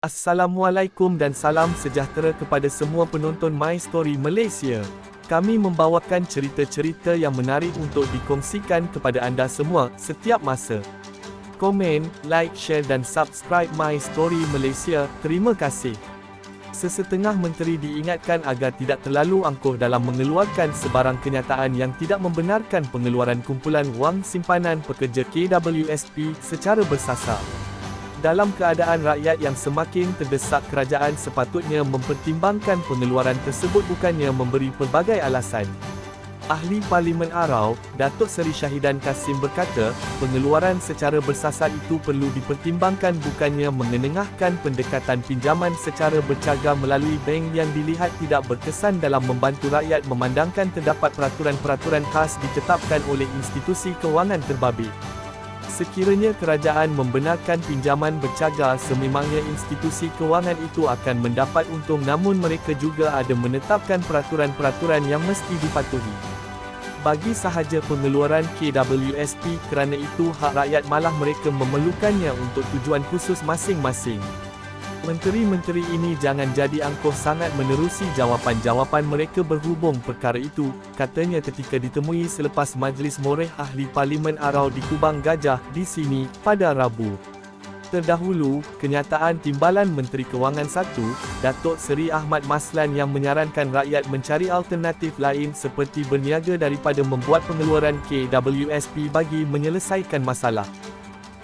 Assalamualaikum dan salam sejahtera kepada semua penonton My Story Malaysia. Kami membawakan cerita-cerita yang menarik untuk dikongsikan kepada anda semua setiap masa. Komen, like, share dan subscribe My Story Malaysia. Terima kasih. Sesetengah menteri diingatkan agar tidak terlalu angkuh dalam mengeluarkan sebarang kenyataan yang tidak membenarkan pengeluaran kumpulan wang simpanan pekerja KWSP secara bersasar. Dalam keadaan rakyat yang semakin terdesak, kerajaan sepatutnya mempertimbangkan pengeluaran tersebut bukannya memberi pelbagai alasan. Ahli Parlimen Arau, Datuk Seri Shahidan Kassim berkata, pengeluaran secara bersasar itu perlu dipertimbangkan bukannya mengenengahkan pendekatan pinjaman secara bercaga melalui bank yang dilihat tidak berkesan dalam membantu rakyat memandangkan terdapat peraturan-peraturan khas ditetapkan oleh institusi kewangan terbabit. Sekiranya kerajaan membenarkan pinjaman bercaga, sememangnya institusi kewangan itu akan mendapat untung, namun mereka juga ada menetapkan peraturan-peraturan yang mesti dipatuhi. Bagi sahaja pengeluaran KWSP, kerana itu hak rakyat, malah mereka memerlukannya untuk tujuan khusus masing-masing. Menteri-menteri ini jangan jadi angkuh sangat menerusi jawapan-jawapan mereka berhubung perkara itu, katanya ketika ditemui selepas Majlis Moreh Ahli Parlimen Arau di Kubang Gajah, di sini, pada Rabu. Terdahulu, kenyataan Timbalan Menteri Kewangan 1, Datuk Seri Ahmad Maslan yang menyarankan rakyat mencari alternatif lain seperti berniaga daripada membuat pengeluaran KWSP bagi menyelesaikan masalah.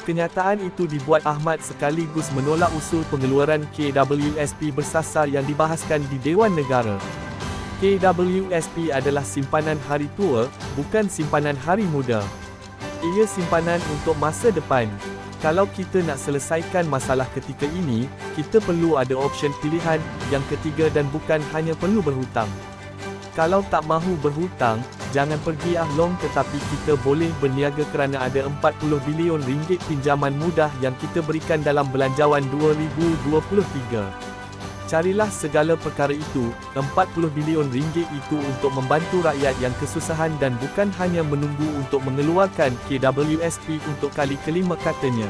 Kenyataan itu dibuat Ahmad sekaligus menolak usul pengeluaran KWSP bersasar yang dibahaskan di Dewan Negara. KWSP adalah simpanan hari tua, bukan simpanan hari muda. Ia simpanan untuk masa depan. Kalau kita nak selesaikan masalah ketika ini, kita perlu ada option pilihan yang ketiga dan bukan hanya perlu berhutang. Kalau tak mahu berhutang, jangan pergi long, tetapi kita boleh berniaga kerana ada 40 bilion ringgit pinjaman mudah yang kita berikan dalam Belanjawan 2023. Carilah segala perkara itu, 40 bilion ringgit itu untuk membantu rakyat yang kesusahan dan bukan hanya menunggu untuk mengeluarkan KWSP untuk kali kelima, katanya.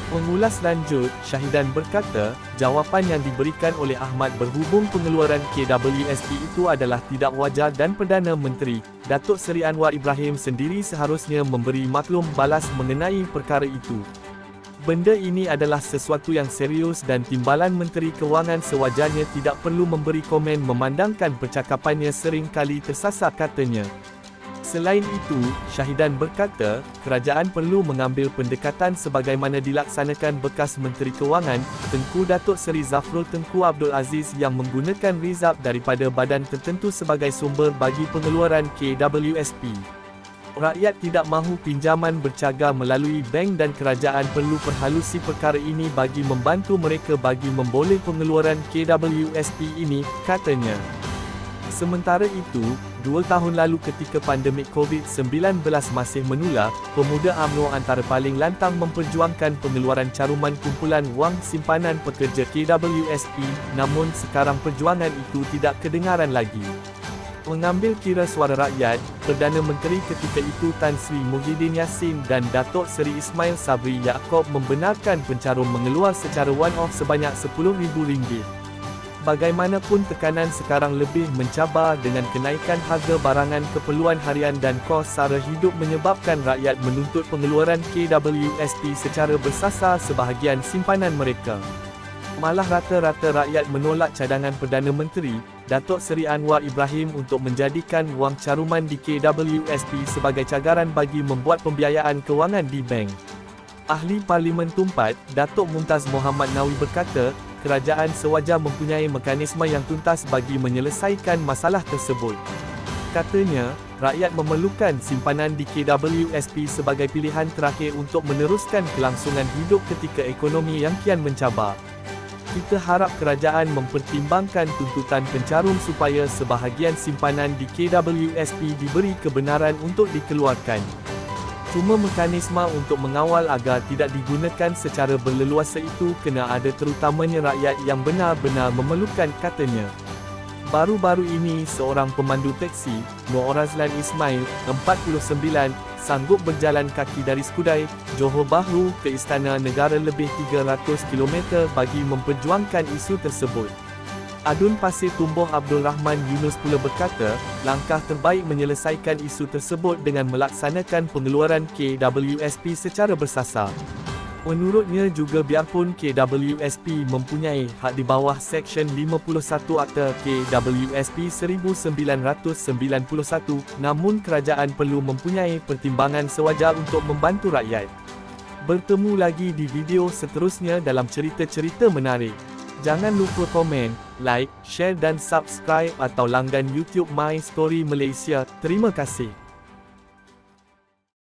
Mengulas lanjut, Shahidan berkata, jawapan yang diberikan oleh Ahmad berhubung pengeluaran KWSP itu adalah tidak wajar dan Perdana Menteri, Datuk Seri Anwar Ibrahim sendiri seharusnya memberi maklum balas mengenai perkara itu. Benda ini adalah sesuatu yang serius dan Timbalan Menteri Kewangan sewajarnya tidak perlu memberi komen memandangkan percakapannya sering kali tersasar, katanya. Selain itu, Shahidan berkata, kerajaan perlu mengambil pendekatan sebagaimana dilaksanakan bekas Menteri Kewangan, Tengku Datuk Seri Zafrul Tengku Abdul Aziz yang menggunakan rizab daripada badan tertentu sebagai sumber bagi pengeluaran KWSP. Rakyat tidak mahu pinjaman bercaga melalui bank dan kerajaan perlu perhalusi perkara ini bagi membantu mereka bagi memboleh pengeluaran KWSP ini, katanya. Sementara itu, 2 tahun lalu ketika pandemik COVID-19 masih menular, pemuda UMNO antara paling lantang memperjuangkan pengeluaran caruman kumpulan wang simpanan pekerja KWSP, namun sekarang perjuangan itu tidak kedengaran lagi. Mengambil kira suara rakyat, Perdana Menteri ketika itu Tan Sri Muhyiddin Yassin dan Datuk Seri Ismail Sabri Yaakob membenarkan pencarum mengeluar secara one-off sebanyak RM10,000. Bagaimanapun tekanan sekarang lebih mencabar dengan kenaikan harga barangan keperluan harian dan kos sara hidup menyebabkan rakyat menuntut pengeluaran KWSP secara bersasar sebahagian simpanan mereka. Malah rata-rata rakyat menolak cadangan Perdana Menteri, Datuk Seri Anwar Ibrahim untuk menjadikan wang caruman di KWSP sebagai cagaran bagi membuat pembiayaan kewangan di bank. Ahli Parlimen Tumpat, Datuk Mumtaz Mohamad Nawi berkata, kerajaan sewajar mempunyai mekanisme yang tuntas bagi menyelesaikan masalah tersebut. Katanya, rakyat memerlukan simpanan di KWSP sebagai pilihan terakhir untuk meneruskan kelangsungan hidup ketika ekonomi yang kian mencabar. Kita harap kerajaan mempertimbangkan tuntutan pencarum supaya sebahagian simpanan di KWSP diberi kebenaran untuk dikeluarkan. Cuma mekanisme untuk mengawal agar tidak digunakan secara berleluasa itu kena ada, terutamanya rakyat yang benar-benar memerlukan, katanya. Baru-baru ini, seorang pemandu teksi, Nur Razlan Ismail, 49, sanggup berjalan kaki dari Skudai, Johor Bahru ke Istana Negara lebih 300 km bagi memperjuangkan isu tersebut. Adun Pasir Tumbuh Abdul Rahman Yunus pula berkata, langkah terbaik menyelesaikan isu tersebut dengan melaksanakan pengeluaran KWSP secara bersasar. Menurutnya juga biarpun KWSP mempunyai hak di bawah Seksyen 51 Akta KWSP 1991, namun kerajaan perlu mempunyai pertimbangan sewajar untuk membantu rakyat. Bertemu lagi di video seterusnya dalam cerita-cerita menarik. Jangan lupa komen, like, share dan subscribe atau langgan YouTube My Story Malaysia. Terima kasih.